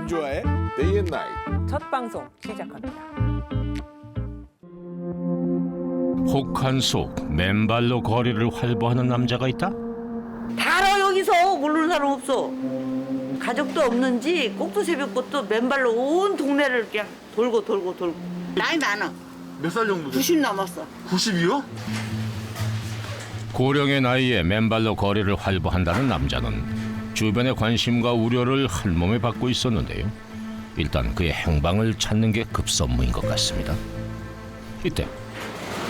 김주아의 Day and Night. 첫 방송 시작합니다. 혹한 속 맨발로 거리를 활보하는 남자가 있다? 다 알아. 여기서 모르는 사람 없어. 가족도 없는지 꼭두 새벽부터 맨발로 온 동네를 그냥 돌고. 나이 많아. 몇 살 정도? 90 넘었어. 90이요? 고령의 나이에 맨발로 거리를 활보한다는 남자는 주변의 관심과 우려를 한몸에 받고 있었는데요. 일단 그의 행방을 찾는 게 급선무인 것 같습니다. 이때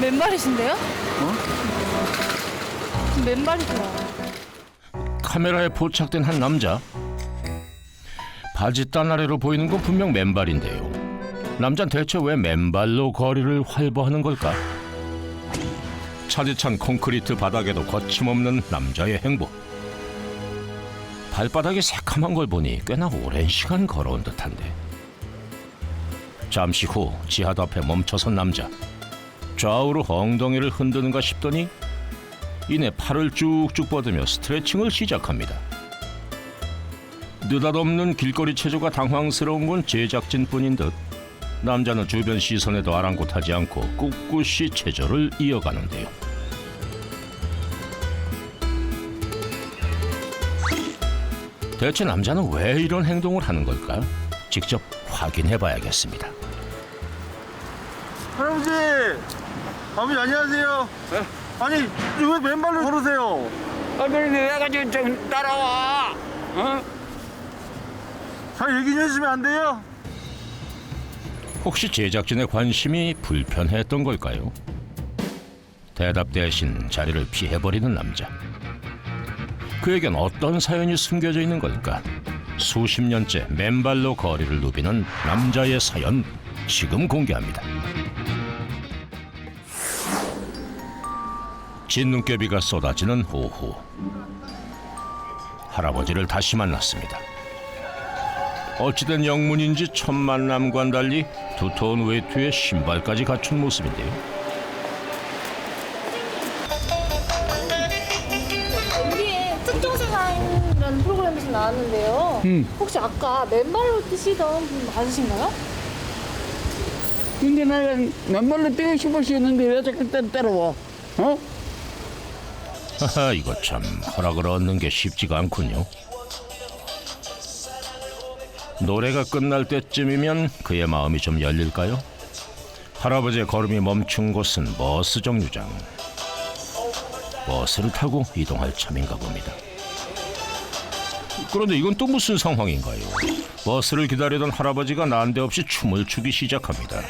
맨발이신데요? 맨발이세요. 카메라에 포착된 한 남자. 바짓단 아래로 보이는 건 분명 맨발인데요. 남자는 대체 왜 맨발로 거리를 활보하는 걸까? 차디찬 콘크리트 바닥에도 거침없는 남자의 행보. 발바닥이 새카만 걸 보니 꽤나 오랜 시간 걸어온 듯한데. 잠시 후 지하도 앞에 멈춰선 남자. 좌우로 엉덩이를 흔드는가 싶더니 이내 팔을 쭉쭉 뻗으며 스트레칭을 시작합니다. 느닷없는 길거리 체조가 당황스러운 건 제작진뿐인 듯 남자는 주변 시선에도 아랑곳하지 않고 꿋꿋이 체조를 이어가는데요. 대체 남자는 왜 이런 행동을 하는 걸까? 직접 확인해봐야겠습니다. 할아버지! 아버지 안녕하세요. 네? 아니 왜 맨발로 걸으세요? 그런데 왜 가지고 좀 따라와? 어? 잘 얘기 좀 해주시면 안 돼요? 혹시 제작진의 관심이 불편했던 걸까요? 대답 대신 자리를 피해버리는 남자. 그에겐 어떤 사연이 숨겨져 있는 걸까? 수십 년째 맨발로 거리를 누비는 남자의 사연 지금 공개합니다. 진눈깨비가 쏟아지는 오후. 할아버지를 다시 만났습니다. 어찌된 영문인지 첫 만남과는 달리 두터운 외투에 신발까지 갖춘 모습인데요. 우리의 특종생활이라는 프로그램에서 나왔는데요. 혹시 아까 맨발로 뛰시던 분 맞으신가요? 근데 내가 맨발로 뛰고 싶었었는데 왜 자꾸 따라와? 어? 하하, 이거 참 허락을 얻는 게 쉽지가 않군요. 노래가 끝날 때쯤이면 그의 마음이 좀 열릴까요? 할아버지의 걸음이 멈춘 곳은 버스 정류장. 버스를 타고 이동할 참인가 봅니다. 그런데 이건 또 무슨 상황인가요? 버스를 기다리던 할아버지가 난데없이 춤을 추기 시작합니다.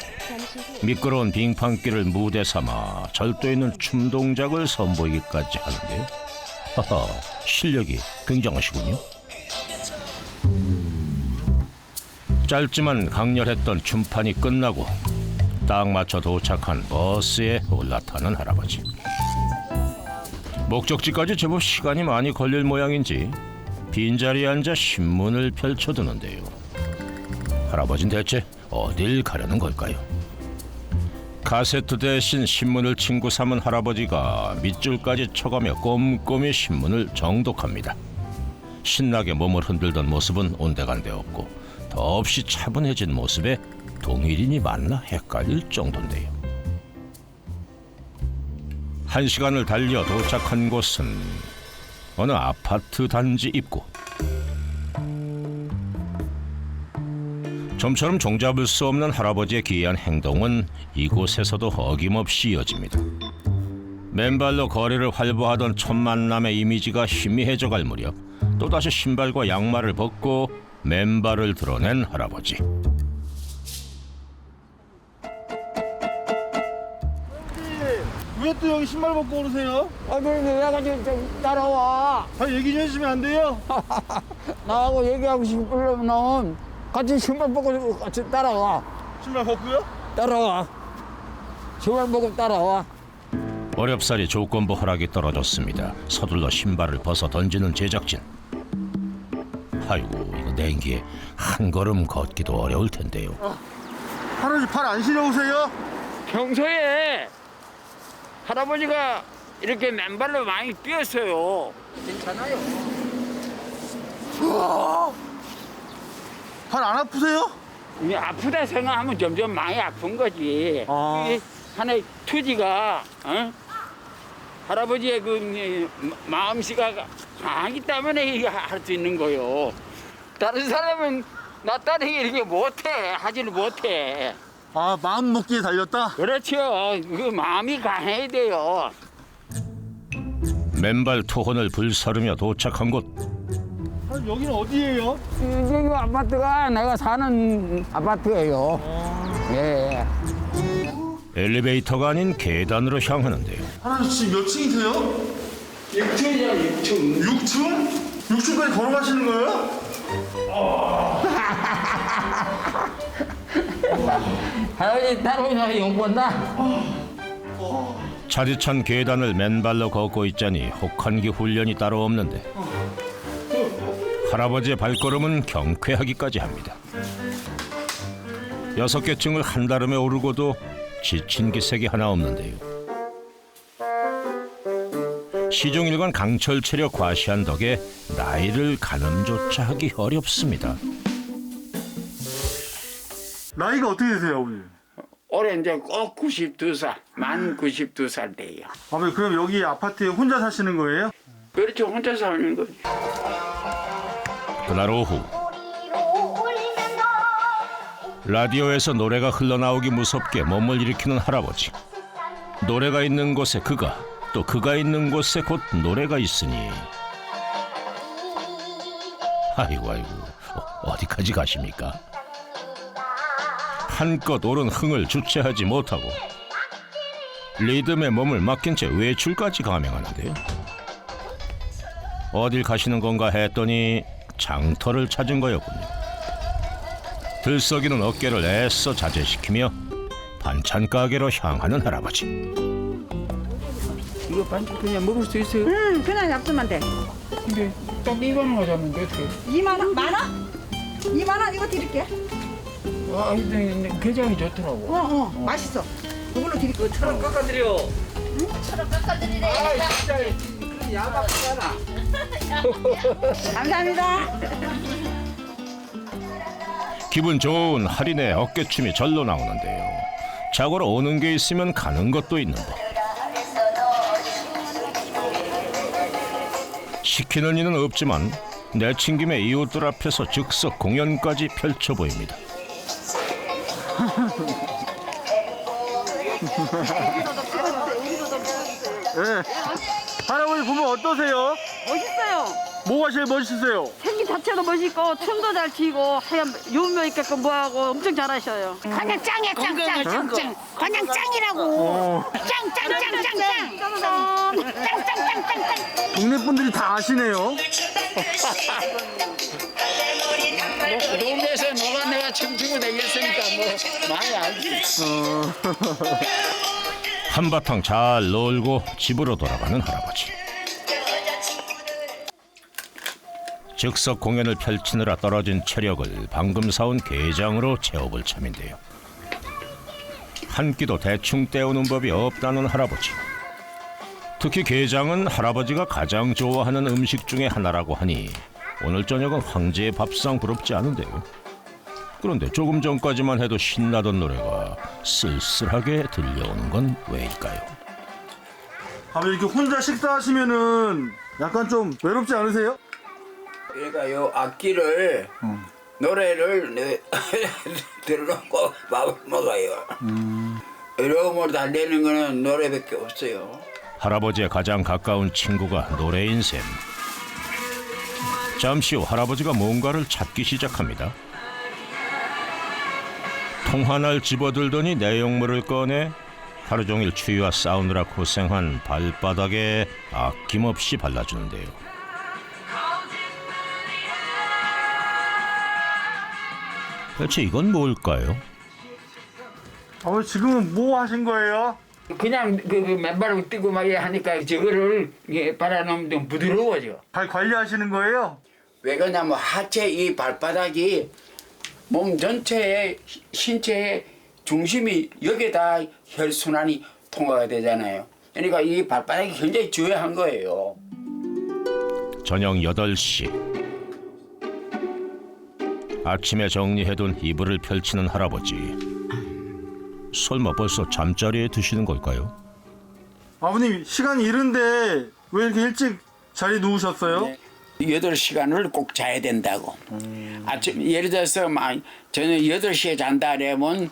미끄러운 빙판길을 무대 삼아 절도 있는 춤 동작을 선보이기까지 하는데요. 하하, 실력이 굉장하시군요. 짧지만 강렬했던 춤판이 끝나고 딱 맞춰 도착한 버스에 올라타는 할아버지. 목적지까지 제법 시간이 많이 걸릴 모양인지 빈자리에 앉아 신문을 펼쳐두는데요. 할아버지는 대체 어딜 가려는 걸까요? 카세트 대신 신문을 친구 삼은 할아버지가 밑줄까지 쳐가며 꼼꼼히 신문을 정독합니다. 신나게 몸을 흔들던 모습은 온데간데 없고 더없이 차분해진 모습에 동일인이 맞나 헷갈릴 정도인데요. 1시간을 달려 도착한 곳은 어느 아파트 단지 입구. 좀처럼 종잡을 수 없는 할아버지의 기이한 행동은 이곳에서도 어김없이 이어집니다. 맨발로 거리를 활보하던 첫 만남의 이미지가 희미해져 갈 무렵 또다시 신발과 양말을 벗고 맨발을 드러낸 할아버지. 왜 또 여기 신발 벗고 오르세요? 그런데 왜 가지고 좀 따라와? 잘 얘기 좀 해주시면 안 돼요? 나하고 얘기하고 싶으려면 같이 신발 벗고 같이 따라와. 신발 벗고요? 따라와. 신발 벗고 따라와. 어렵사리 조건부 허락이 떨어졌습니다. 서둘러 신발을 벗어 던지는 제작진. 아이고, 이거 냉기에 한 걸음 걷기도 어려울 텐데요. 할아버지 팔 안 시려우세요? 평소에 할아버지가 이렇게 맨발로 많이 뛰었어요. 괜찮아요. 발 안 아프세요? 이게 아프다 생각하면 점점 많이 아픈 거지. 아. 이게 하나의 투지가 할아버지의 마음씨가 강하기 때문에 이게 할 수 있는 거요. 다른 사람은 나 따르게 이렇게 못해 하지를 못해. 아, 마음 먹기에 달렸다? 그렇죠. 그 마음이 강해야 돼요. 맨발 투혼을 불사르며 도착한 곳. 여기는 어디예요? 여기 아파트가 내가 사는 아파트예요. 예. 엘리베이터가 아닌 계단으로 향하는데요. 할아버지 지금 몇 층이세요? 6층이야 6층. 6층? 6층까지 걸어가시는 거예요? 할아버지 따라오셔서 용 본다. 차디찬 계단을 맨발로 걷고 있자니 혹한기 훈련이 따로 없는데 할아버지의 발걸음은 경쾌하기까지 합니다. 6개 층을 한달음에 오르고도 지친 기색이 하나 없는데요. 시종일관 강철 체력 과시한 덕에 나이를 가늠조차 하기 어렵습니다. 나이가 어떻게 되세요, 아버지? 올해 이제 꼭 92살, 만 92살 돼요. 아버지 그럼 여기 아파트에 혼자 사시는 거예요? 그렇죠. 혼자 사는 거지. 그날 오후 라디오에서 노래가 흘러나오기 무섭게 몸을 일으키는 할아버지. 노래가 있는 곳에 그가, 또 그가 있는 곳에 곧 노래가 있으니 아이고 어디까지 가십니까? 한껏 오른 흥을 주체하지 못하고 리듬에 몸을 맡긴 채 외출까지 감행하는데요. 어딜 가시는 건가 했더니 장터를 찾은 거였군요. 들썩이는 어깨를 애써 자제시키며 반찬 가게로 향하는 할아버지. 이거 반죽 그냥 먹을 수 있어요? 응, 그냥 놔두면 돼. 근데 딱 이거는 하자는데 어떻게? 2만 원? 만 원? 2만 원 이거 드릴게. 아, 근데 게장이 좋더라고. 맛있어. 이걸로 드릴게. 천원 깎아드려. 감사합니다. 기분 좋은 할인의 어깨춤이 절로 나오는데요. 자고로 오는 게 있으면 가는 것도 있는데 시키는 이는 없지만 내친김에 이웃들 앞에서 즉석 공연까지 펼쳐 보입니다. 네. 할아버지 보면 어떠세요? 멋있어요. 뭐가 제일 멋있으세요? 생긴 자체도 멋있고 춤도 잘 추고 하얀 유명 있게끔 뭐하고 엄청 잘하셔요. 그냥 짱이야 짱짱. 그냥 짱이라고. 짱짱짱짱짱. 짱짱짱짱짱. 동네 분들이 다 아시네요. 동네에서 너가 내가 춤추고 다녔으니까 뭐 많이 알지. 한바탕 잘 놀고 집으로 돌아가는 할아버지. 즉석 공연을 펼치느라 떨어진 체력을 방금 사온 게장으로 채워볼 참인데요. 한 끼도 대충 때우는 법이 없다는 할아버지. 특히 게장은 할아버지가 가장 좋아하는 음식 중에 하나라고 하니 오늘 저녁은 황제의 밥상 부럽지 않은데요. 그런데 조금 전까지만 해도 신나던 노래가 쓸쓸하게 들려오는 건 왜일까요? 아버지 이렇게 혼자 식사하시면은 약간 좀 외롭지 않으세요? 그러니까 요 악기를 노래를 들어놓고 밥을 먹어요. 외로움을 달래는 거는 노래밖에 없어요. 할아버지의 가장 가까운 친구가 노래인 셈. 잠시 후 할아버지가 뭔가를 찾기 시작합니다. 통화날 집어들더니 내용물을 꺼내 하루 종일 추위와 싸우느라 고생한 발바닥에 아낌없이 발라주는데요. 대체 이건 뭘까요? 아버지 지금은 뭐 하신 거예요? 그냥 그 맨발로 뛰고 막 하니까 저거를 발라놓으면 좀 부드러워져. 발 관리하시는 거예요? 왜 그러냐면 하체 이 발바닥이 몸 전체의 신체의 중심이 여기다 혈순환이 통과가 되잖아요. 그러니까 이 발바닥이 굉장히 중요한 거예요. 저녁 8시. 아침에 정리해둔 이불을 펼치는 할아버지. 설마 벌써 잠자리에 드시는 걸까요? 아버님 시간이 이른데 왜 이렇게 일찍 자리에 누우셨어요? 8시간을 꼭 자야 된다고. 아침 예를 들어서 저녁 8시에 잔다 그러면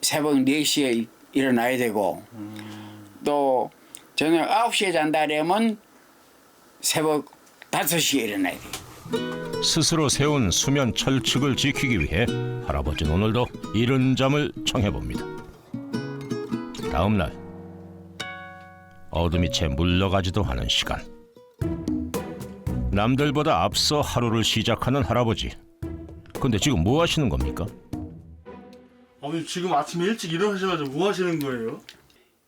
새벽 4시에 일어나야 되고 또 저녁 9시에 잔다 그러면 새벽 5시에 일어나야 돼요. 스스로 세운 수면 철칙을 지키기 위해 할아버지는 오늘도 이른 잠을 청해봅니다. 다음 날 어둠이 채 물러가지도 않은 시간. 남들보다 앞서 하루를 시작하는 할아버지. 근데 지금 뭐 하시는 겁니까? 아버님 지금 아침에 일찍 일어나셔가지고 뭐 하시는 거예요?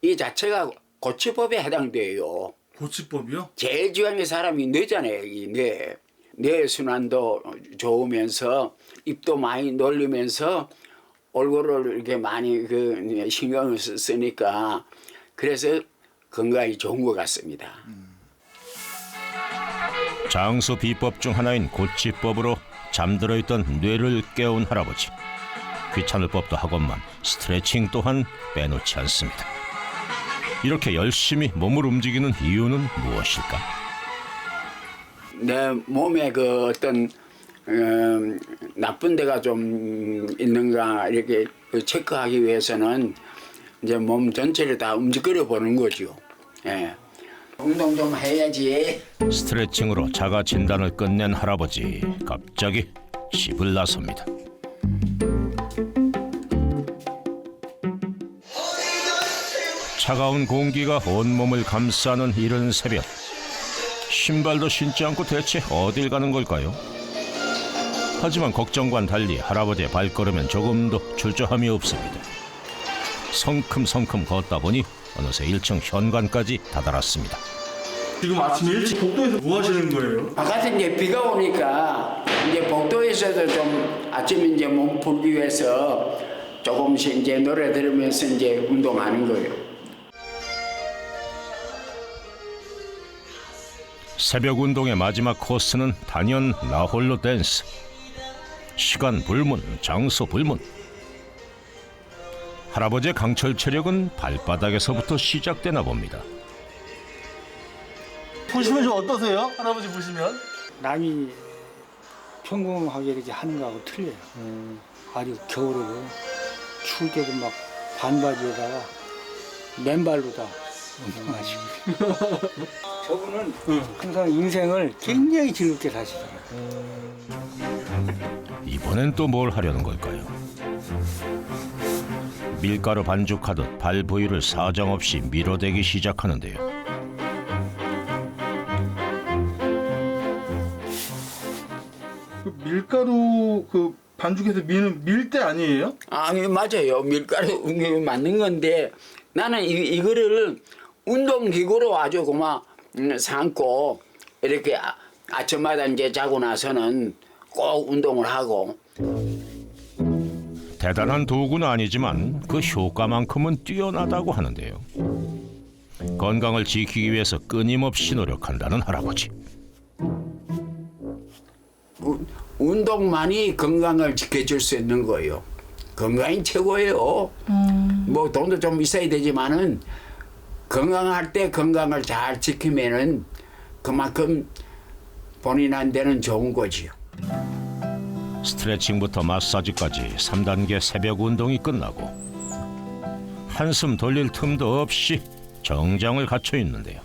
이 자체가 고치법에 해당돼요. 고치법이요? 제일 중요한 게 사람이 뇌잖아요. 이 뇌. 뇌 순환도 좋으면서 입도 많이 놀리면서 얼굴을 이렇게 많이 신경을 쓰니까 그래서 건강이 좋은 것 같습니다. 장수 비법 중 하나인 고치법으로 잠들어 있던 뇌를 깨운 할아버지. 귀찮을 법도 하건만 스트레칭 또한 빼놓지 않습니다. 이렇게 열심히 몸을 움직이는 이유는 무엇일까? 내 몸에 그 어떤 나쁜 데가 좀 있는가 이렇게 체크하기 위해서는 이제 몸 전체를 다 움직여 보는 거죠. 예. 운동 좀 해야지. 스트레칭으로 자가 진단을 끝낸 할아버지. 갑자기 집을 나섭니다. 차가운 공기가 온몸을 감싸는 이른 새벽. 신발도 신지 않고 대체 어딜 가는 걸까요? 하지만 걱정과는 달리 할아버지의 발걸음엔 조금도 출조함이 없습니다. 성큼성큼 걷다 보니 어느새 1층 현관까지 다다랐습니다. 지금 아침에 일찍 복도에서 뭐 하시는 거예요? 바깥에 이제 비가 오니까 이제 복도에서도 좀 아침에 이제 몸 풀기 위해서 조금씩 이제 노래 들으면서 이제 운동하는 거예요. 새벽 운동의 마지막 코스는 단연 나홀로 댄스. 시간 불문, 장소 불문. 할아버지의 강철 체력은 발바닥에서부터 시작되나 봅니다. 보시면 좀 어떠세요? 할아버지 보시면? 남이 평범하게 이렇게 하는 거하고 틀려요. 아주 겨울에도 추울 때도 막 반바지에다가 맨발로 다 운동하시고. 저분은 항상 인생을 굉장히 즐겁게 사시더라고요. 이번엔 또 뭘 하려는 걸까요? 밀가루 반죽하듯 발 부위를 사정없이 밀어대기 시작하는데요. 밀가루 반죽해서 미는 밀대 아니에요? 아니 맞아요. 밀가루 맞는 건데 나는 이거를 운동기구로 아주 그만 삼고 이렇게 아침마다 이제 자고 나서는 꼭 운동을 하고. 대단한 도구는 아니지만 그 효과만큼은 뛰어나다고 하는데요. 건강을 지키기 위해서 끊임없이 노력한다는 할아버지. 운동만이 건강을 지켜줄 수 있는 거예요. 건강이 최고예요. 뭐 돈도 좀 있어야 되지만은 건강할 때 건강을 잘 지키면은 그만큼 본인한테는 좋은 거지요. 스트레칭부터 마사지까지 3단계 새벽 운동이 끝나고 한숨 돌릴 틈도 없이 정장을 갖춰 있는데요.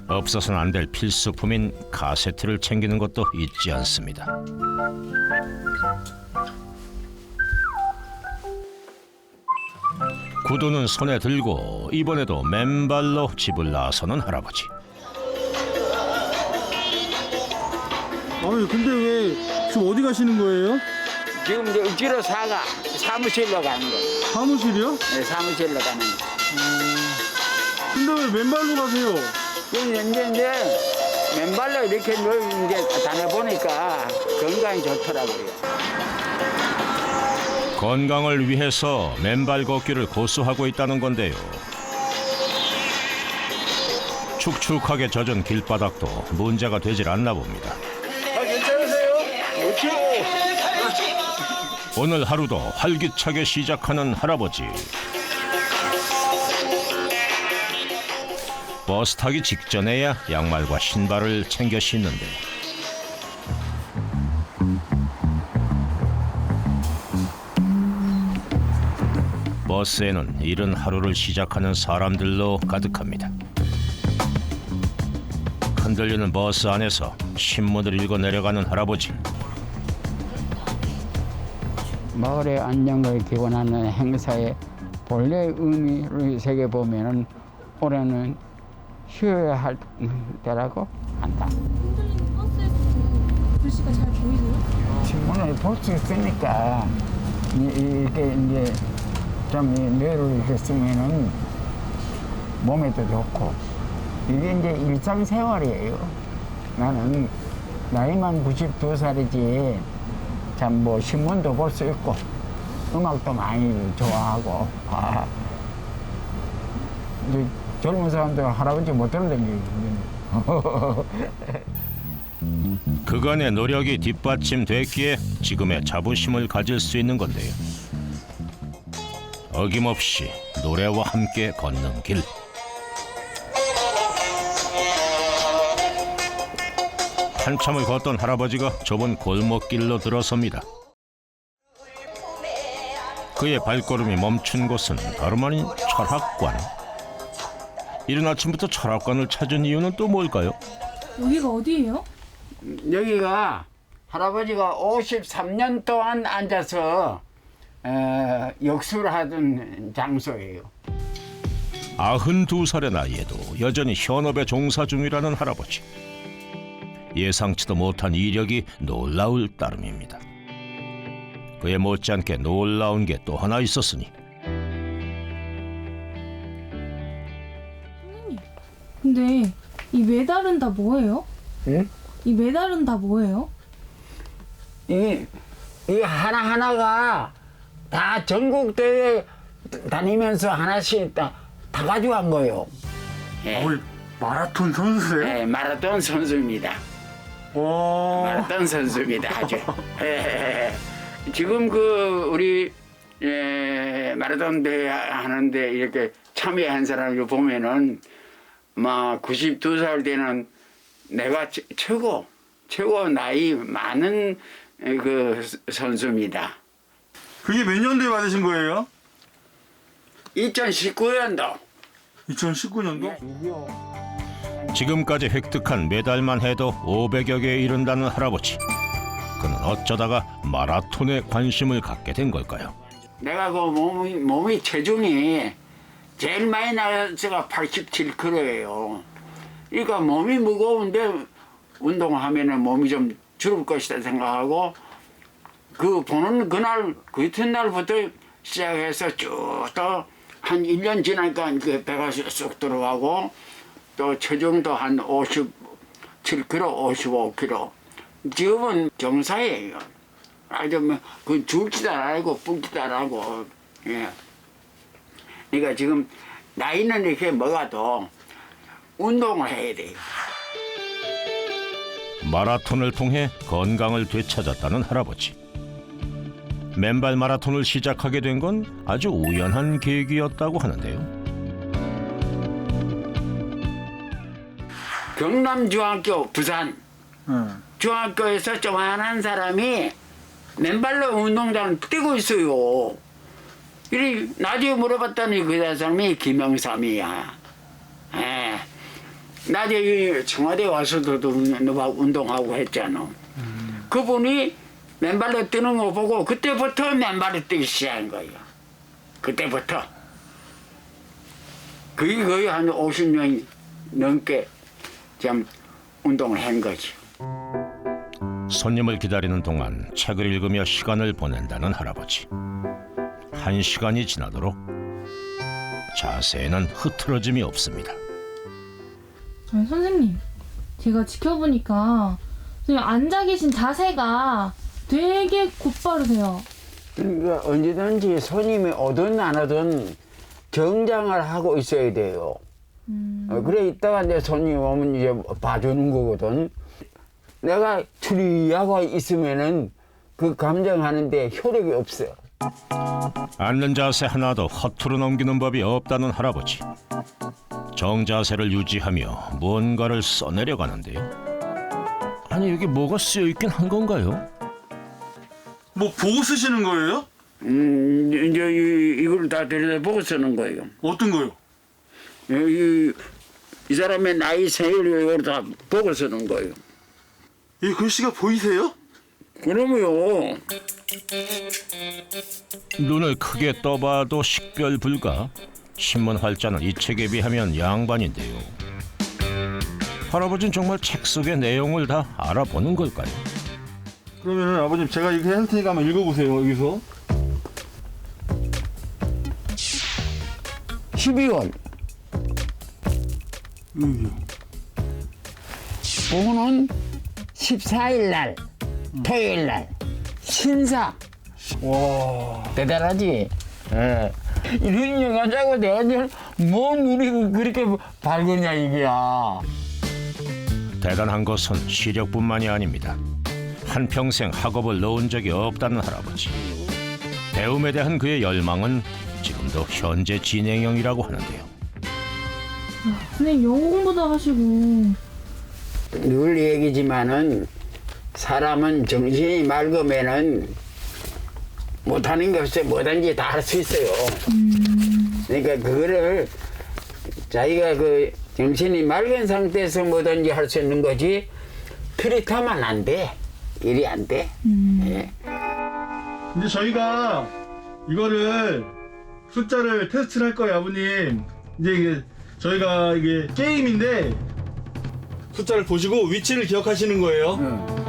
없어서는 안 될 필수품인 카세트를 챙기는 것도 잊지 않습니다. 구두는 손에 들고 이번에도 맨발로 집을 나서는 할아버지. 아니 근데 왜 지금 어디 가시는 거예요? 지금 이제 억지로 사무실로 가는 거예요. 사무실이요? 네, 사무실로 가는 거. 근데 왜 맨발로 가세요? 이제 맨발로 이렇게 이제 다녀보니까 건강이 좋더라고요. 건강을 위해서 맨발 걷기를 고수하고 있다는 건데요. 축축하게 젖은 길바닥도 문제가 되질 않나 봅니다. 오늘 하루도 활기차게 시작하는 할아버지. 버스 타기 직전에야 양말과 신발을 챙겨 신는데 버스에는 이른 하루를 시작하는 사람들로 가득합니다. 흔들리는 버스 안에서 신문을 읽어 내려가는 할아버지. 마을의 안정을 기원하는 행사의 본래 의미를 새겨보면은 올해는 쉬어야 할 때라고 한다. 흔들리는 버스에서 글씨가 잘 보이세요? 신문을 볼 수 있으니까 이게 이제 좀 뇌를 이렇게 쓰면은 몸에도 좋고 이게 이제 일상생활이에요. 나는 나이만 92살이지 참 뭐 신문도 볼 수 있고 음악도 많이 좋아하고 이제 젊은 사람들 할아버지 못 들어다니고 그간의 노력이 뒷받침됐기에 지금의 자부심을 가질 수 있는 건데요. 어김없이 노래와 함께 걷는 길. 한참을 걷던 할아버지가 좁은 골목길로 들어섭니다. 그의 발걸음이 멈춘 곳은 다름 아닌 철학관. 이른 아침부터 철학관을 찾은 이유는 또 뭘까요? 여기가 어디예요? 여기가 할아버지가 53년 동안 앉아서 역수를 하던 장소예요. 92살의 나이에도 여전히 현업에 종사 중이라는 할아버지. 예상치도 못한 이력이 놀라울 따름입니다. 그에 못지않게 놀라운 게 또 하나 있었으니. 근데 이 메달은 다 뭐예요? 응? 이 메달은 다 뭐예요? 이 하나하나가 다 전국대회 다니면서 하나씩 다 가져간 거예요. 아버지 마라톤 선수세요? 네, 마라톤 선수입니다. 와. 마라톤 선수입니다. 아주. 지금 우리 마라톤 대회 하는데 이렇게 참여한 사람을 보면은 막 92살 되는 내가 최고 나이 많은 그 선수입니다. 그게 몇 년도에 받으신 거예요? 2019년도. 2019년도? 지금까지 획득한 메달만 해도 500여 개에 이른다는 할아버지. 그는 어쩌다가 마라톤에 관심을 갖게 된 걸까요? 내가 그 몸이 체중이 제일 많이 나가서가 87kg예요. 그러니까 몸이 무거운데 운동하면은 몸이 좀 줄을 것이다 생각하고 그 보는 그날 그 이튿날부터 시작해서 쭉 또 한 1년 지나니까 그 배가 쑥 들어가고 또 체중도 한 57kg, 55kg. 지금은 정사예요. 아주 그 줄지도 않고 붓지도 않고. 예. 그러니까 지금 나이는 이렇게 먹어도 운동을 해야 돼요. 마라톤을 통해 건강을 되찾았다는 할아버지. 맨발 마라톤을 시작하게 된 건 아주 우연한 계기였다고 하는데요. 경남중학교 부산 중학교에서 조만한 사람이 맨발로 운동장을 뛰고 있어요. 이래 나중에 물어봤더니 그 사람이 김영삼이야. 예. 나중에 청와대 와서도 누가 운동하고 했잖아. 그분이 맨발로 뛰는 거 보고 그때부터 맨발로 뛰기 시작한 거예요. 그때부터. 그게 거의 한 50년 넘게 좀 운동을 한 거죠. 손님을 기다리는 동안 책을 읽으며 시간을 보낸다는 할아버지. 1시간이 지나도록 자세에는 흐트러짐이 없습니다. 아니, 선생님, 제가 지켜보니까 그냥 앉아 계신 자세가 되게 곧바르세요. 그러니까 언제든지 손님이 오든 안 오든 정장을 하고 있어야 돼요. 그래 있다가 내 손님 오면 이제 봐주는 거거든. 내가 추리하고 있으면은 그 감정하는데 효력이 없어. 앉는 자세 하나도 허투루 넘기는 법이 없다는 할아버지. 정자세를 유지하며 무언가를 써내려가는데요. 아니 여기 뭐가 쓰여 있긴 한 건가요? 뭐 보고 쓰시는 거예요? 이제 이걸 다 들여다보고 쓰는 거예요. 어떤 거요? 이 사람의 나이 생일을 이걸 다 보고 쓰는 거예요. 이 글씨가 보이세요? 그러면요. 눈을 크게 떠봐도 식별 불가. 신문 활자는 이 책에 비하면 양반인데요. 할아버지는 정말 책 속의 내용을 다 알아보는 걸까요? 그러면은 아버님 제가 이렇게 할 테니까 한번 읽어보세요. 여기서 12월 오는 14일 날 토요일 날 신사. 와 대단하지? 예. 이런 영화자고 내가 뭔 눈이 그렇게 밝으냐 이게야. 대단한 것은 시력뿐만이 아닙니다. 한평생 학업을 넣은 적이 없다는 할아버지. 배움에 대한 그의 열망은 지금도 현재 진행형이라고 하는데요. 선생님 영어 공부도 하시고. 늘 얘기지만은 사람은 정신이 맑으면은 못하는 게 없어요. 뭐든지 다 할 수 있어요. 그러니까 그거를 자기가 그 정신이 맑은 상태에서 뭐든지 할 수 있는 거지 그렇다면 안 돼. 일이 안 돼. 예. 이제 저희가 이거를 숫자를 테스트를 할 거예요, 아버님. 이제 이게 저희가 이게 게임인데 숫자를 보시고 위치를 기억하시는 거예요.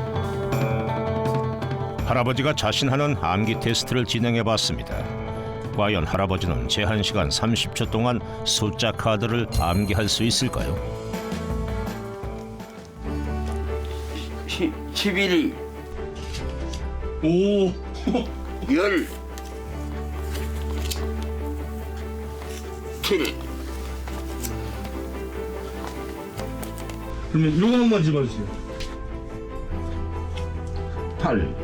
할아버지가 자신하는 암기 테스트를 진행해봤습니다. 과연 할아버지는 제한 시간 30초 동안 숫자 카드를 암기할 수 있을까요? 11일 오. 10 7 그러면 이거 한번 집어주세요. 8.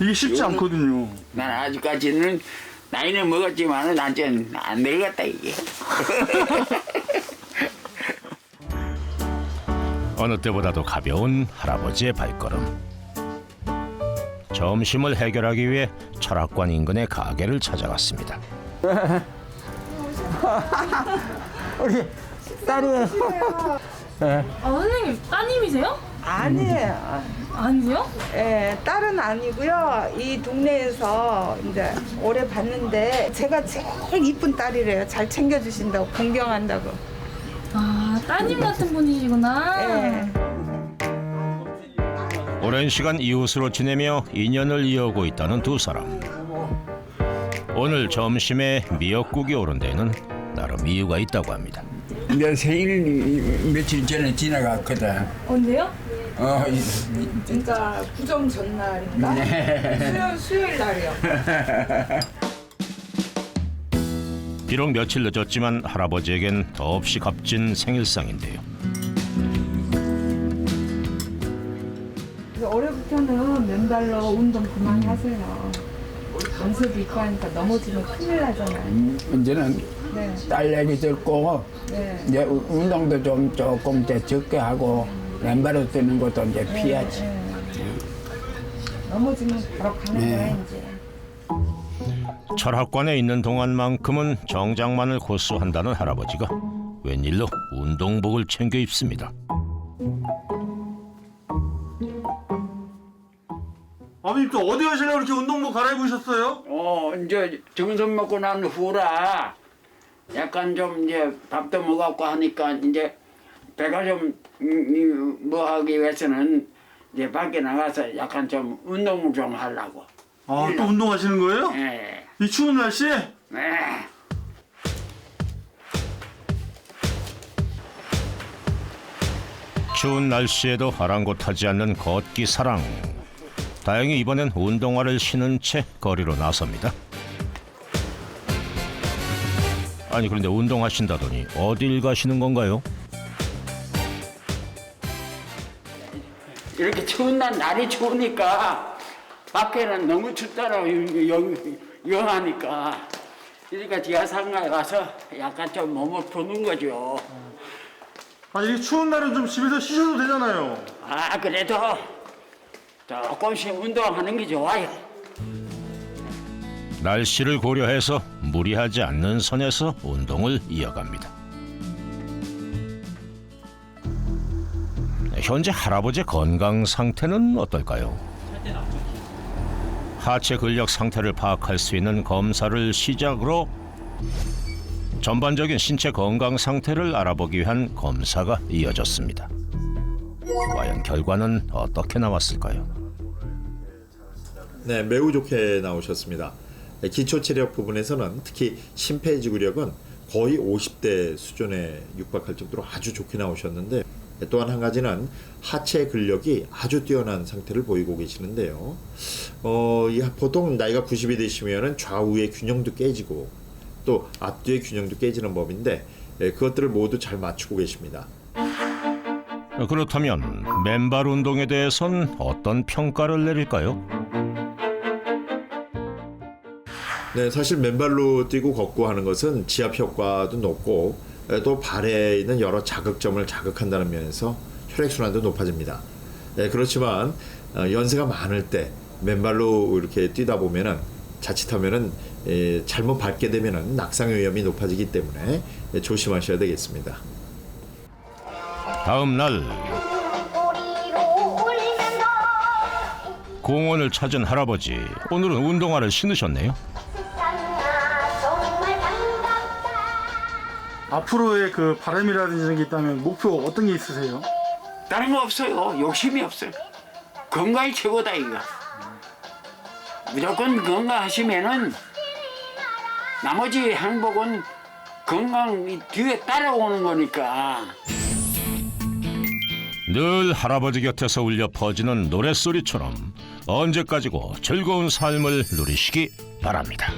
이게 쉽지 않거든요. 난 아직까지는 나이는 먹었지만은 아직 안 늙었다 이게. 어느 때보다도 가벼운 할아버지의 발걸음. 점심을 해결하기 위해 철학관 인근의 가게를 찾아갔습니다. 우리 딸이 아 선생님 따님이세요? 아니에요. 아니요? 예, 딸은 아니고요. 이 동네에서 이제 오래 봤는데 제가 제일 이쁜 딸이래요. 잘 챙겨주신다고, 공경한다고. 아 따님 같은 분이시구나. 예. 오랜 시간 이웃으로 지내며 인연을 이어오고 있다는 두 사람. 오늘 점심에 미역국이 오른 데에는 나름 이유가 있다고 합니다. 내 생일 며칠 전에 지나갔거든. 언제요? 그러니까 구정 전날인가? 수요일 날이요. 비록 며칠 늦었지만 할아버지에겐 더없이 값진 생일상인데요. 올해부터는 맨발로 운동 그만하세요. 연습 있고 하니까 넘어지면 큰일 나잖아요. 이제는 네. 딸 얘기 듣고 네. 이제 운동도 좀 조금 이제 적게 하고 맨발로 뛰는 것도 이제 피하지. 넘어지면 바로 가는 거야 이제. 철학관에 있는 동안만큼은 정장만을 고수한다는 할아버지가 웬일로 운동복을 챙겨 입습니다. 아버님 또 어디 가시려고 이렇게 운동복 갈아입으셨어요? 이제 점심 먹고 난 후라 약간 좀 이제 밥도 먹었고 하니까 이제 배가 좀 뭐 하기 위해서는 이제 밖에 나가서 약간 좀 운동을 좀 하려고. 아, 또 운동하시는 거예요? 네. 이 추운 날씨에? 네. 추운 날씨에도 아랑곳하지 않는 걷기 사랑. 다행히 이번엔 운동화를 신은 채 거리로 나섭니다. 아니 그런데 운동하신다더니 어딜 가시는 건가요? 이렇게 추운 날이 추우니까 밖에는 너무 춥더라고 영하니까 그러니까 지하상가에 가서 약간 좀 몸을 푸는 거죠. 아니 이 추운 날은 좀 집에서 쉬셔도 되잖아요. 아 그래도 조금씩 운동하는 게 좋아요. 날씨를 고려해서 무리하지 않는 선에서 운동을 이어갑니다. 현재 할아버지의 건강 상태는 어떨까요? 하체 근력 상태를 파악할 수 있는 검사를 시작으로 전반적인 신체 건강 상태를 알아보기 위한 검사가 이어졌습니다. 과연 결과는 어떻게 나왔을까요? 네, 매우 좋게 나오셨습니다. 기초 체력 부분에서는 특히 심폐지구력은 거의 50대 수준에 육박할 정도로 아주 좋게 나오셨는데 또한 한 가지는 하체 근력이 아주 뛰어난 상태를 보이고 계시는데요. 보통 나이가 90이 되시면 좌우의 균형도 깨지고 또 앞뒤의 균형도 깨지는 법인데 그것들을 모두 잘 맞추고 계십니다. 그렇다면 맨발 운동에 대해선 어떤 평가를 내릴까요? 네, 사실 맨발로 뛰고 걷고 하는 것은 지압 효과도 높고 또 발에 있는 여러 자극점을 자극한다는 면에서 혈액순환도 높아집니다. 그렇지만 연세가 많을 때 맨발로 이렇게 뛰다 보면은 자칫하면은 잘못 밟게 되면은 낙상 위험이 높아지기 때문에 조심하셔야 되겠습니다. 다음 날 공원을 찾은 할아버지, 오늘은 운동화를 신으셨네요. 앞으로의 그 바람이라든지 이런 게 있다면 목표 어떤 게 있으세요? 다른 거 없어요. 욕심이 없어요. 건강이 최고다 이거. 무조건 건강하시면은 나머지 행복은 건강 뒤에 따라오는 거니까. 늘 할아버지 곁에서 울려 퍼지는 노랫소리처럼 언제까지고 즐거운 삶을 누리시기 바랍니다.